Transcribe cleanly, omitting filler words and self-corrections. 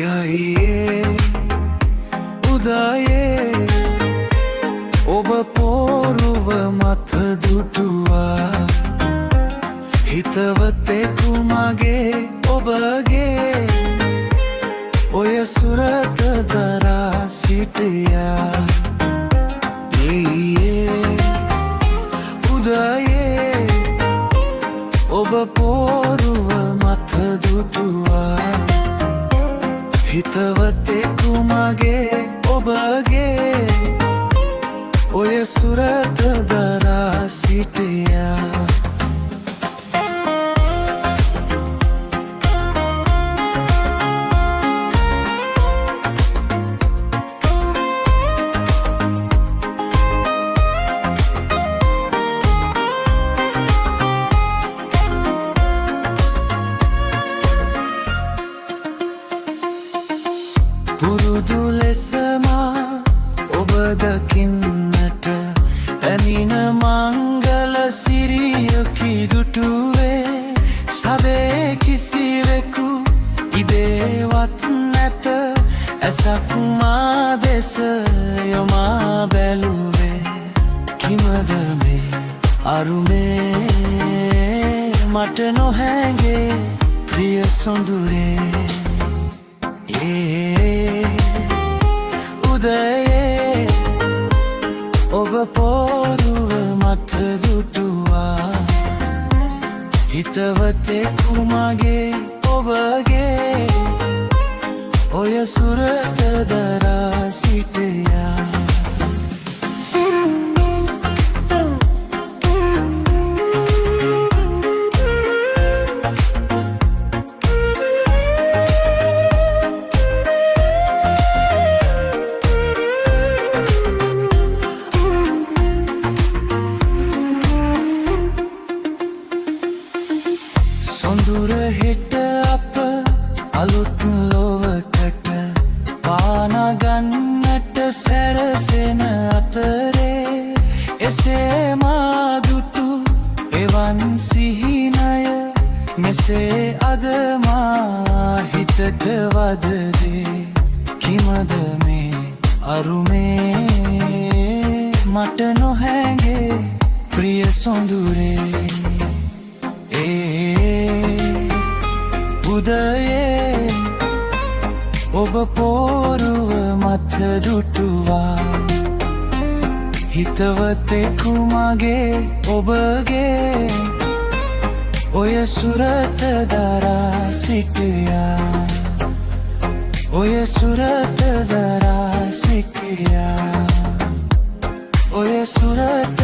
යයියේ උදයේ ඔබ පොරුව මත දුටුවා හිතවතෙකු මගේ ඔබගේ ඔය සුරත දරා සිටියා යයියේ උදයේ ඔබ පොරුව මත දුටුවා හිතවතෙකු මගේ ඔබගේ ඔය සුරත දරා සිටියා පුරුදු ලෙසමා ඔබ දකින්නට පැමිණ මංගල සිරියකි දුටුවේ සවේ කිසිවෙකු ඉබේවත් නැත ඇසක් මා දෙස යොමා බැලුවේ කිමද මේ අරුමේ මට නොහැඟේ ප්‍රිය සොඳුරේ උදයේ ඔබ පොරුව මත දුටුවා හිතවතෙකු මගේ ඔබගේ ඔය සුරත දරා සිටියා සොඳුර හෙට අප අලුත් ලොවකට පානගන්නට සැරසෙන අතරේ එසේ මා දුටු එවන් සිහිනය මෙසේ අද මා හිතට වදදේ කිමද මේ අරුමේ මට නොහැඟේ ප්‍රිය සොඳුරේ උදයේ ඔබ පොරුව මත දුටුවා හිතවතෙකු මගේ ඔබගේ ඔය සුරත දරා සිටියා ඔය සුරත දරා සිටියා ඔය සුරත